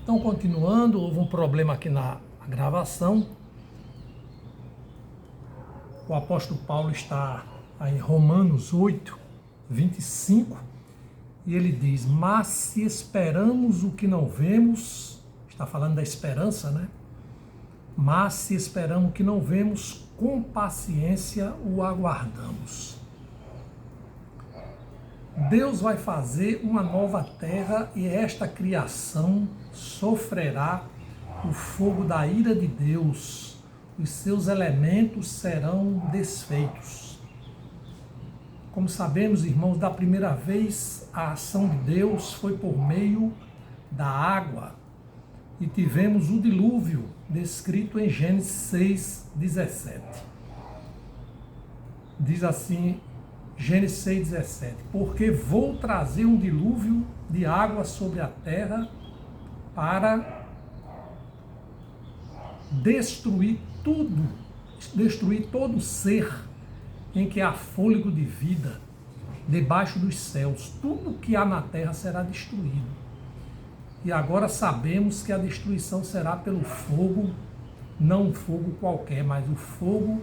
Então, continuando, houve um problema aqui na gravação. O apóstolo Paulo está em Romanos 8, 25, e ele diz: mas se esperamos o que não vemos, está falando da esperança, né? Mas se esperamos o que não vemos, com paciência o aguardamos. Deus vai fazer uma nova terra e esta criação sofrerá o fogo da ira de Deus. Os seus elementos serão desfeitos. Como sabemos, irmãos, da primeira vez a ação de Deus foi por meio da água. E tivemos o dilúvio descrito em Gênesis 6, 17. Diz assim, Gênesis 6, 17, porque vou trazer um dilúvio de água sobre a terra para destruir todo ser em que há fôlego de vida debaixo dos céus. Tudo que há na terra será destruído. E agora sabemos que a destruição será pelo fogo, não um fogo qualquer, mas o fogo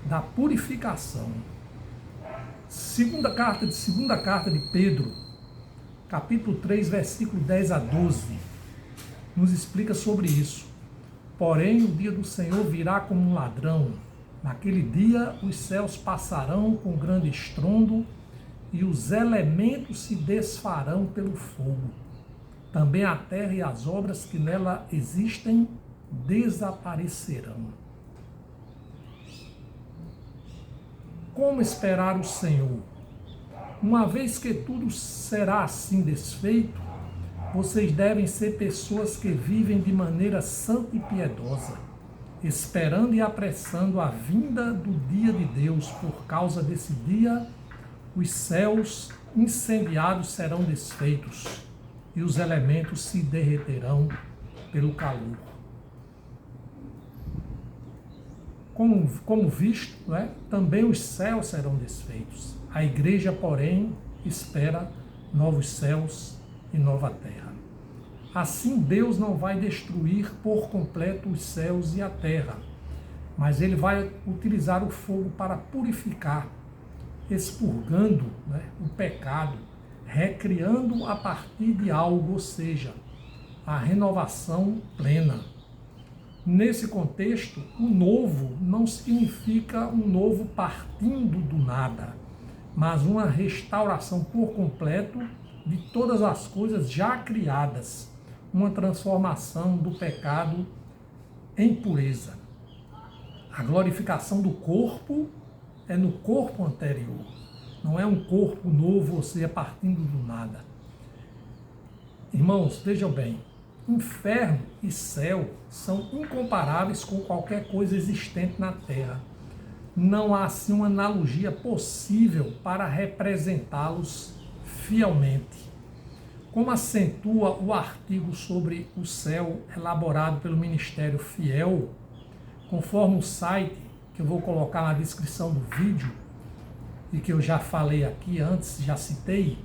da purificação. Segunda carta de Pedro, capítulo 3, versículo 10 a 12, nos explica sobre isso. Porém, o dia do Senhor virá como um ladrão. Naquele dia, os céus passarão com grande estrondo e os elementos se desfarão pelo fogo. Também a terra e as obras que nela existem desaparecerão. Como esperar o Senhor? Uma vez que tudo será assim desfeito, vocês devem ser pessoas que vivem de maneira santa e piedosa, esperando e apressando a vinda do dia de Deus. Por causa desse dia, os céus incendiados serão desfeitos e os elementos se derreterão pelo calor. Como visto, também os céus serão desfeitos. A igreja, porém, espera novos céus e nova terra. Assim, Deus não vai destruir por completo os céus e a terra, mas Ele vai utilizar o fogo para purificar, expurgando o pecado, recriando a partir de algo, ou seja, a renovação plena. Nesse contexto, o novo não significa um novo partindo do nada, mas uma restauração por completo de todas as coisas já criadas, uma transformação do pecado em pureza. A glorificação do corpo é no corpo anterior, não é um corpo novo, ou seja, partindo do nada. Irmãos, vejam bem, inferno e céu são incomparáveis com qualquer coisa existente na terra. Não há assim uma analogia possível para representá-los fielmente. Como acentua o artigo sobre o céu elaborado pelo Ministério Fiel, conforme o site que eu vou colocar na descrição do vídeo e que eu já falei aqui antes, já citei,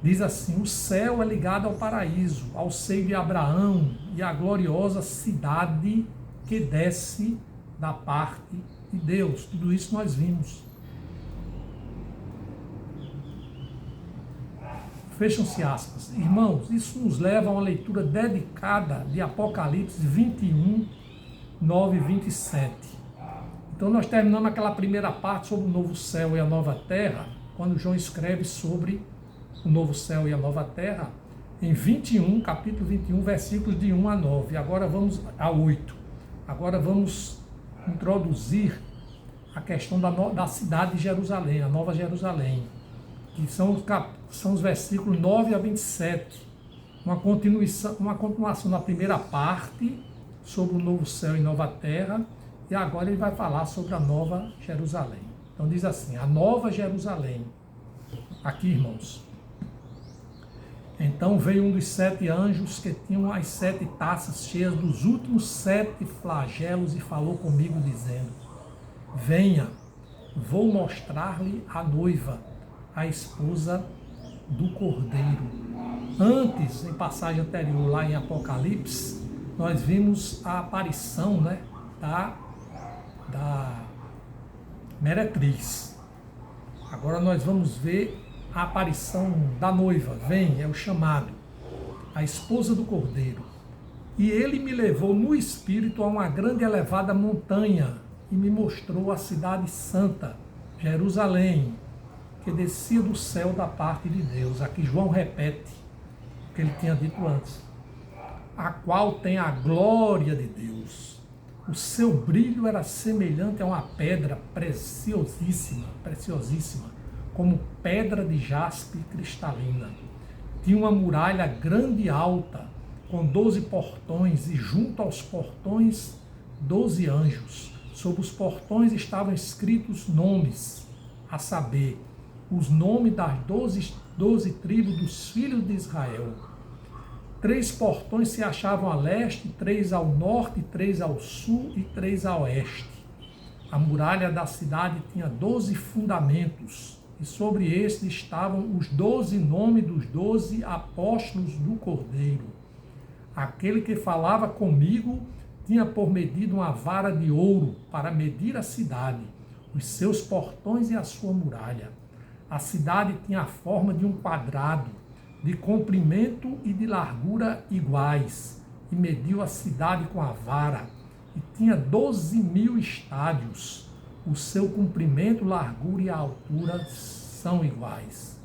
diz assim: o céu é ligado ao paraíso, ao seio de Abraão e à gloriosa cidade que desce da parte de Deus. Tudo isso nós vimos. Fecham-se aspas. Irmãos, isso nos leva a uma leitura dedicada de Apocalipse 21, 9 e 27. Então nós terminamos aquela primeira parte sobre o novo céu e a nova terra, quando João escreve sobre o novo céu e a nova terra, em 21, capítulo 21, versículos de 1 a 9. Agora vamos a 8. Agora vamos introduzir a questão da cidade de Jerusalém, a Nova Jerusalém, que são os versículos 9 a 27. Uma continuação da primeira parte sobre o novo céu e nova terra, e agora ele vai falar sobre a Nova Jerusalém. Então diz assim: a Nova Jerusalém. Aqui, irmãos. Então veio um dos 7 anjos que tinham as 7 taças cheias dos últimos 7 flagelos e falou comigo dizendo: venha, vou mostrar-lhe a noiva, a esposa do Cordeiro. Antes, em passagem anterior, lá em Apocalipse, nós vimos a aparição, né, da meretriz. Agora nós vamos ver a aparição da noiva. Vem, é o chamado, a esposa do Cordeiro. E ele me levou no espírito a uma grande e elevada montanha e me mostrou a cidade santa, Jerusalém, que descia do céu da parte de Deus. Aqui João repete o que ele tinha dito antes. A qual tem a glória de Deus. O seu brilho era semelhante a uma pedra preciosíssima, como pedra de jaspe cristalina. Tinha uma muralha grande e alta, com 12 portões, e junto aos portões 12 anjos. Sob os portões estavam escritos nomes, a saber, os nomes das 12 tribos dos filhos de Israel. 3 portões se achavam a leste, 3 ao norte, 3 ao sul e 3 a oeste. A muralha da cidade tinha 12 fundamentos, e sobre estes estavam os 12 nomes dos 12 apóstolos do Cordeiro. Aquele que falava comigo tinha por medida uma vara de ouro para medir a cidade, os seus portões e a sua muralha. A cidade tinha a forma de um quadrado, de comprimento e de largura iguais, e mediu a cidade com a vara, e tinha 12.000 estádios. O seu comprimento, largura e altura são iguais.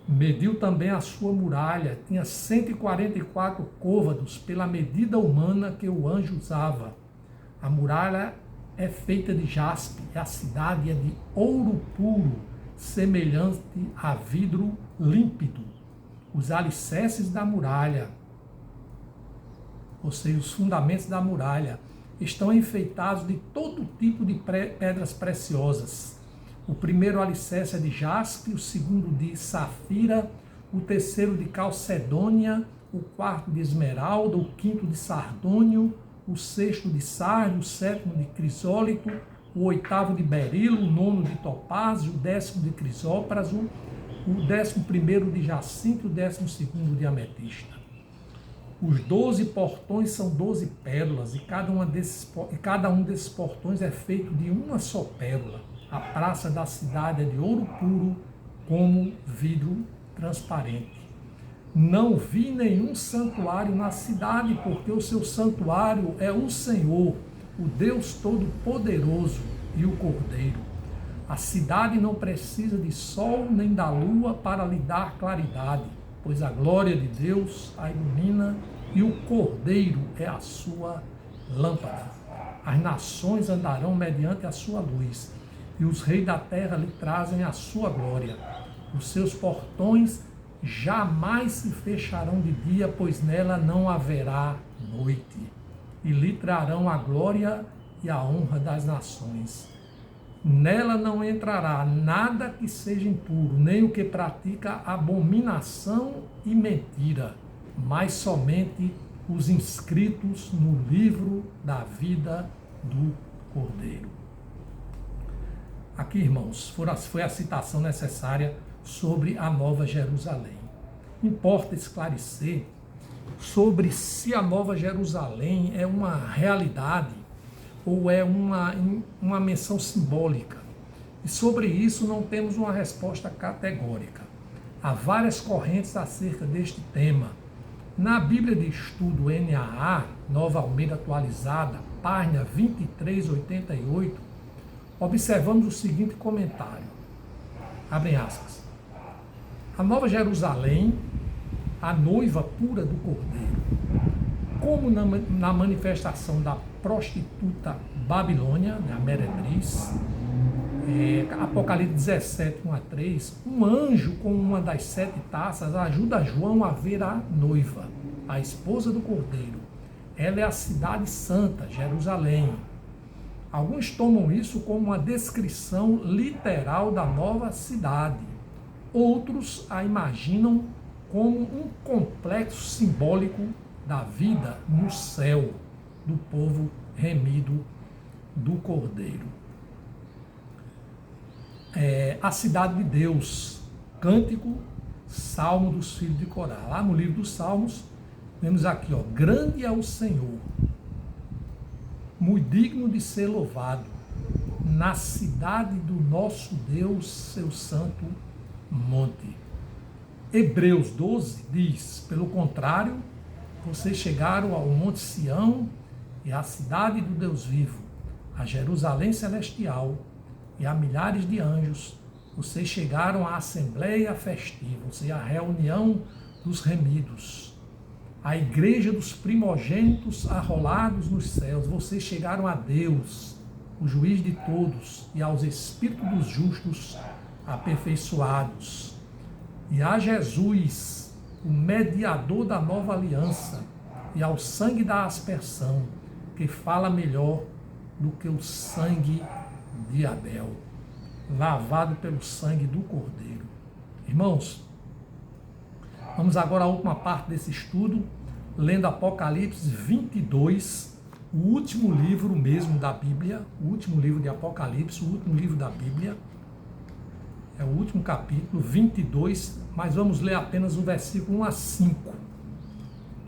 Mediu também a sua muralha, tinha 144 côvados pela medida humana que o anjo usava. A muralha é feita de jaspe, e a cidade é de ouro puro, semelhante a vidro límpido. Os alicerces da muralha, ou seja, os fundamentos da muralha, estão enfeitados de todo tipo de pedras preciosas. O primeiro alicerce é de jaspe, o segundo de safira, o terceiro de calcedônia, o quarto de esmeralda, o quinto de sardônio, o sexto de sardio, o sétimo de crisólito, o oitavo de berilo, o nono de topázio, o 10º de crisópraso, o 11º de jacinto e o 12º de ametista. Os 12 portões são 12 pérolas, e cada um desses portões é feito de uma só pérola. A praça da cidade é de ouro puro, como vidro transparente. Não vi nenhum santuário na cidade, porque o seu santuário é o Senhor, o Deus Todo-Poderoso e o Cordeiro. A cidade não precisa de sol nem da lua para lhe dar claridade, pois a glória de Deus a ilumina e o Cordeiro é a sua lâmpada. As nações andarão mediante a sua luz, e os reis da terra lhe trazem a sua glória. Os seus portões jamais se fecharão de dia, pois nela não haverá noite. E lhe trarão a glória e a honra das nações. Nela não entrará nada que seja impuro, nem o que pratica abominação e mentira, mas somente os inscritos no livro da vida do Cordeiro. Aqui, irmãos, foi a citação necessária sobre a Nova Jerusalém. Importa esclarecer sobre se a Nova Jerusalém é uma realidade ou é uma menção simbólica. E sobre isso não temos uma resposta categórica. Há várias correntes acerca deste tema. Na Bíblia de Estudo NAA, Nova Almeida Atualizada, página 2388, observamos o seguinte comentário, abrem aspas, a Nova Jerusalém, a noiva pura do Cordeiro, como na manifestação da prostituta Babilônia, a meretriz, Apocalipse 17, 1 a 3, um anjo com uma das 7 taças ajuda João a ver a noiva, a esposa do Cordeiro. Ela é a cidade santa, Jerusalém. Alguns tomam isso como uma descrição literal da nova cidade. Outros a imaginam como um complexo simbólico da vida no céu do povo remido do Cordeiro. A cidade de Deus, Cântico Salmo dos filhos de Corá. Lá no livro dos Salmos, temos aqui, ó, grande é o Senhor, muito digno de ser louvado, na cidade do nosso Deus, seu santo monte. Hebreus 12 diz, pelo contrário, vocês chegaram ao monte Sião e à cidade do Deus vivo, a Jerusalém celestial e a milhares de anjos. Vocês chegaram à assembleia festiva, ou seja, à reunião dos remidos, à igreja dos primogênitos arrolados nos céus. Vocês chegaram a Deus, o juiz de todos, e aos espíritos dos justos aperfeiçoados, e a Jesus, o mediador da nova aliança, e ao sangue da aspersão, que fala melhor do que o sangue de Abel, lavado pelo sangue do Cordeiro. Irmãos, vamos agora à última parte desse estudo, lendo Apocalipse 22, o último livro mesmo da Bíblia, o último livro de Apocalipse, o último livro da Bíblia, é o último capítulo, 22, mas vamos ler apenas o versículo 1 a 5,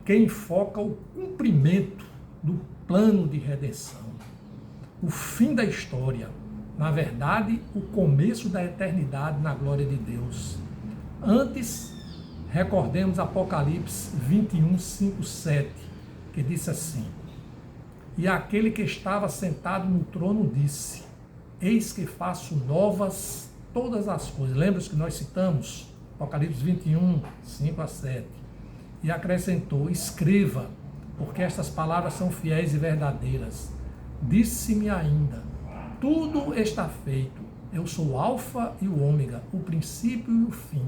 que enfoca o cumprimento do plano de redenção, o fim da história, na verdade, o começo da eternidade na glória de Deus. Antes, recordemos Apocalipse 21, 5, 7, que disse assim: e aquele que estava sentado no trono disse: eis que faço novas todas as coisas. Lembra-se que nós citamos? Apocalipse 21, 5 a 7. E acrescentou: escreva, porque estas palavras são fiéis e verdadeiras. Disse-me ainda: tudo está feito. Eu sou o Alfa e o Ômega, o princípio e o fim.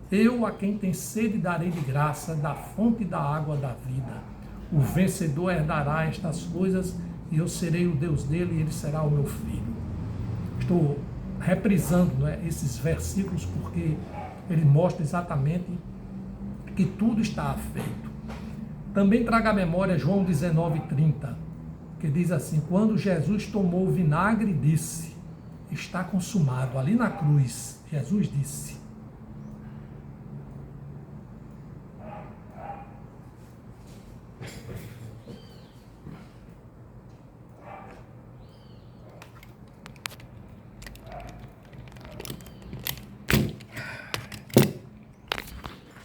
Eu, a quem tem sede, darei de graça da fonte da água da vida. O vencedor herdará estas coisas, e eu serei o Deus dele, e ele será o meu filho. Estou reprisando, né, esses versículos porque ele mostra exatamente que tudo está feito. Também traga à memória João 19:30, que diz assim: quando Jesus tomou o vinagre, disse: está consumado. Ali na cruz, Jesus disse: